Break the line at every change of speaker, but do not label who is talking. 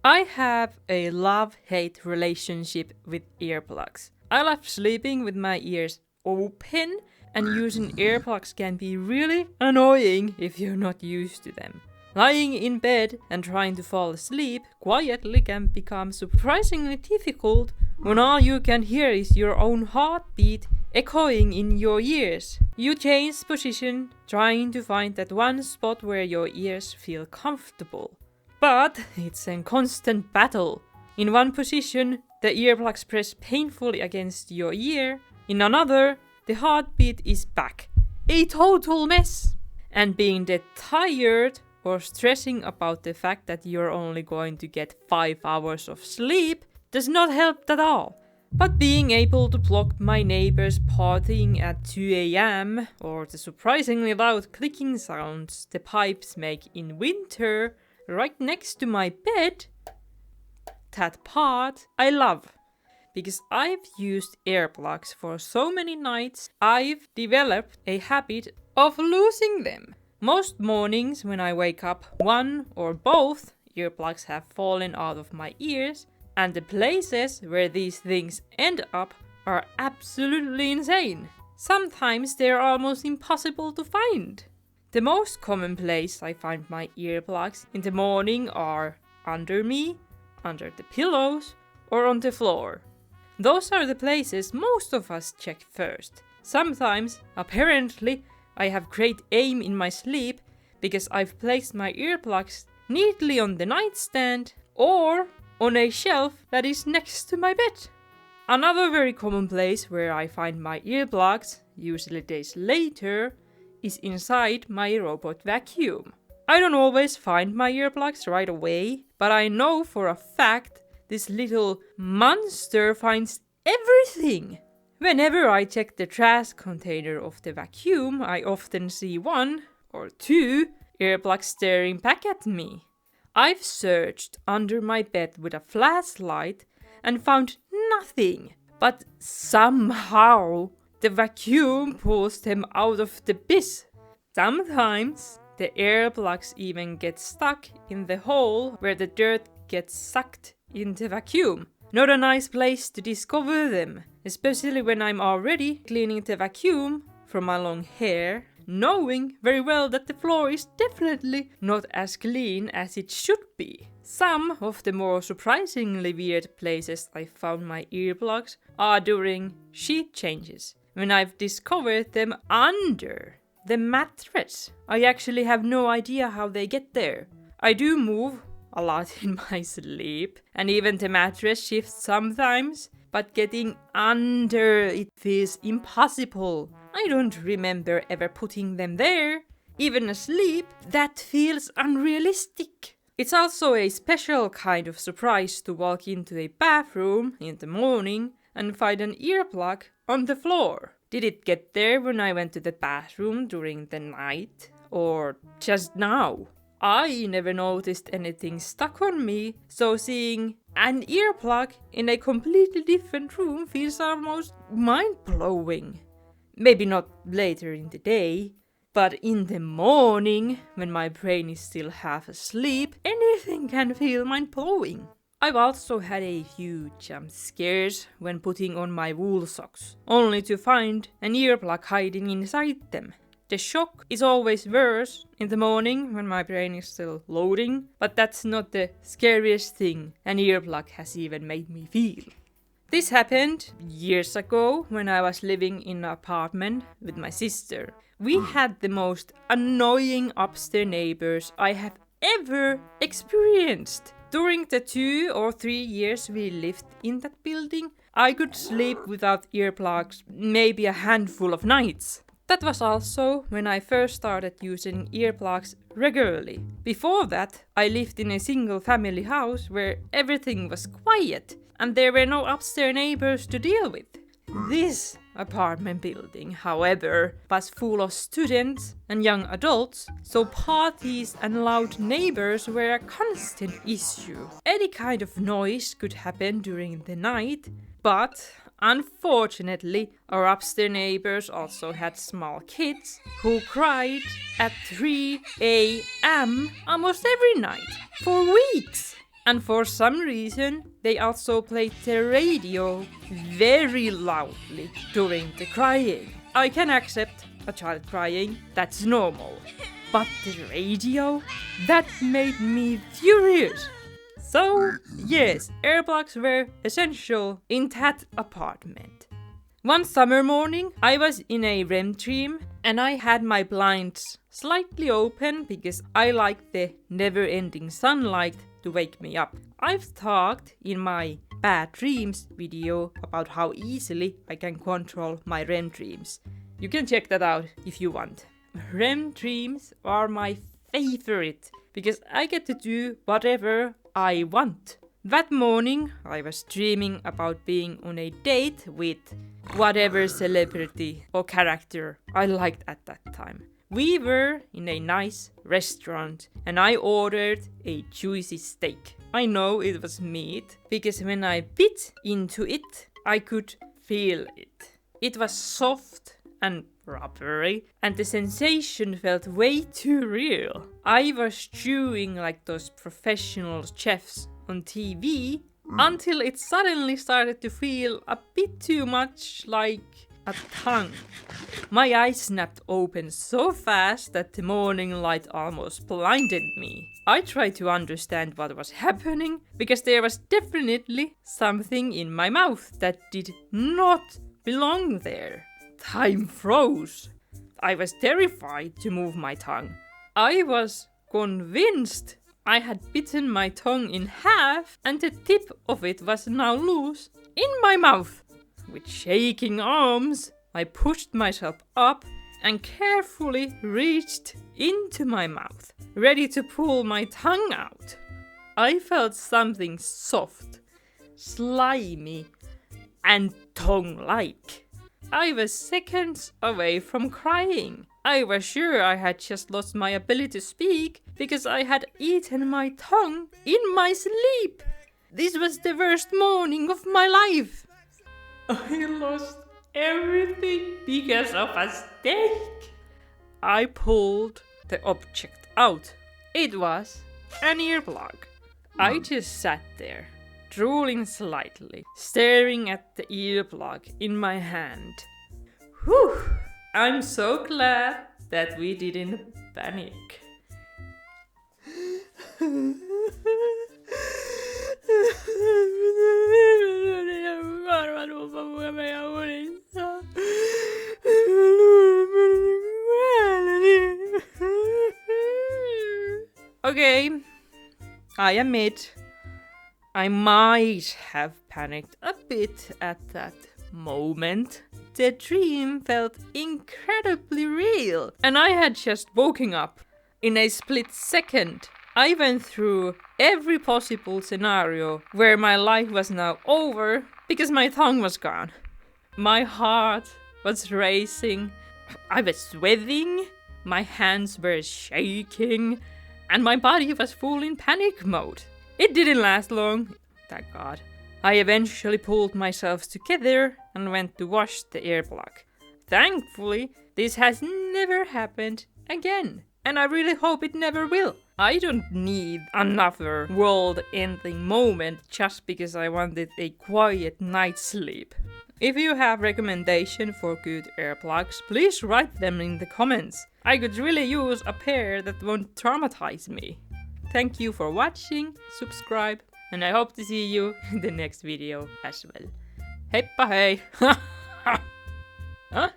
I have a love-hate relationship with earplugs. I love sleeping with my ears open, and using earplugs can be really annoying if you're not used to them. Lying in bed and trying to fall asleep quietly can become surprisingly difficult when all you can hear is your own heartbeat echoing in your ears. You change position, trying to find that one spot where your ears feel comfortable. But it's a constant battle. In one position, the earplugs press painfully against your ear. In another, the heartbeat is back. A total mess! And being dead tired or stressing about the fact that you're only going to get 5 hours of sleep does not help at all. But being able to block my neighbors partying at 2 a.m. or the surprisingly loud clicking sounds the pipes make in winter right next to my bed, that part I love. Because I've used earplugs for so many nights, I've developed a habit of losing them. Most mornings when I wake up, one or both earplugs have fallen out of my ears, and the places where these things end up are absolutely insane. Sometimes they're almost impossible to find. The most common place I find my earplugs in the morning are under me, under the pillows, or on the floor. Those are the places most of us check first. Sometimes, apparently, I have great aim in my sleep because I've placed my earplugs neatly on the nightstand or on a shelf that is next to my bed. Another very common place where I find my earplugs, usually days later, is inside my robot vacuum. I don't always find my earplugs right away, but I know for a fact this little monster finds everything. Whenever I check the trash container of the vacuum, I often see 1 or 2 earplugs staring back at me. I've searched under my bed with a flashlight and found nothing, but somehow the vacuum pulls them out of the bin. Sometimes the earplugs even get stuck in the hole where the dirt gets sucked in the vacuum. Not a nice place to discover them, especially when I'm already cleaning the vacuum from my long hair, knowing very well that the floor is definitely not as clean as it should be. Some of the more surprisingly weird places I found my earplugs are during sheet changes, when I've discovered them under the mattress. I actually have no idea how they get there. I do move a lot in my sleep, and even the mattress shifts sometimes, but getting under it feels impossible. I don't remember ever putting them there. Even asleep, that feels unrealistic. It's also a special kind of surprise to walk into a bathroom in the morning and find an earplug on the floor. Did it get there when I went to the bathroom during the night, or just now? I never noticed anything stuck on me, so seeing an earplug in a completely different room feels almost mind-blowing. Maybe not later in the day, but in the morning, when my brain is still half asleep, anything can feel mind-blowing. I've also had a few jump scares when putting on my wool socks, only to find an earplug hiding inside them. The shock is always worse in the morning when my brain is still loading, but that's not the scariest thing an earplug has even made me feel. This happened years ago when I was living in an apartment with my sister. We had the most annoying upstairs neighbors I have ever experienced. During the 2 or 3 years we lived in that building, I could sleep without earplugs maybe a handful of nights. That was also when I first started using earplugs regularly. Before that, I lived in a single family house where everything was quiet and there were no upstairs neighbors to deal with. This apartment building, however, was full of students and young adults, so parties and loud neighbors were a constant issue. Any kind of noise could happen during the night, but unfortunately, our upstairs neighbors also had small kids who cried at 3 a.m. almost every night for weeks. And for some reason, they also played the radio very loudly during the crying. I can accept a child crying, that's normal. But the radio? That made me furious. So, yes, earplugs were essential in that apartment. One summer morning, I was in a REM dream and I had my blinds slightly open because I like the never-ending sunlight to wake me up. I've talked in my Bad Dreams video about how easily I can control my REM dreams. You can check that out if you want. REM dreams are my favorite because I get to do whatever I want. That morning I was dreaming about being on a date with whatever celebrity or character I liked at that time. We were in a nice restaurant and I ordered a juicy steak. I know it was meat because when I bit into it, I could feel it. It was soft and rubbery and the sensation felt way too real. I was chewing like those professional chefs on TV until it suddenly started to feel a bit too much like a tongue. My eyes snapped open so fast that the morning light almost blinded me. I tried to understand what was happening because there was definitely something in my mouth that did not belong there. Time froze. I was terrified to move my tongue. I was convinced I had bitten my tongue in half and the tip of it was now loose in my mouth. With shaking arms, I pushed myself up and carefully reached into my mouth, ready to pull my tongue out. I felt something soft, slimy, and tongue-like. I was seconds away from crying. I was sure I had just lost my ability to speak because I had eaten my tongue in my sleep. This was the worst morning of my life. I lost everything because of a steak. I pulled the object out. It was an earplug. I just sat there, drooling slightly, staring at the earplug in my hand. Whew! I'm so glad that we didn't panic. Okay, I admit, I might have panicked a bit at that moment. The dream felt incredibly real, and I had just woken up. In a split second, I went through every possible scenario where my life was now over because my tongue was gone. My heart was racing, I was sweating, my hands were shaking, and my body was full in panic mode. It didn't last long, thank God. I eventually pulled myself together and went to wash the earplug. Thankfully, this has never happened again, and I really hope it never will. I don't need another world-ending moment just because I wanted a quiet night's sleep. If you have recommendations for good earplugs, please write them in the comments. I could really use a pair that won't traumatize me. Thank you for watching, subscribe, and I hope to see you in the next video as well. Heippa hei! Huh?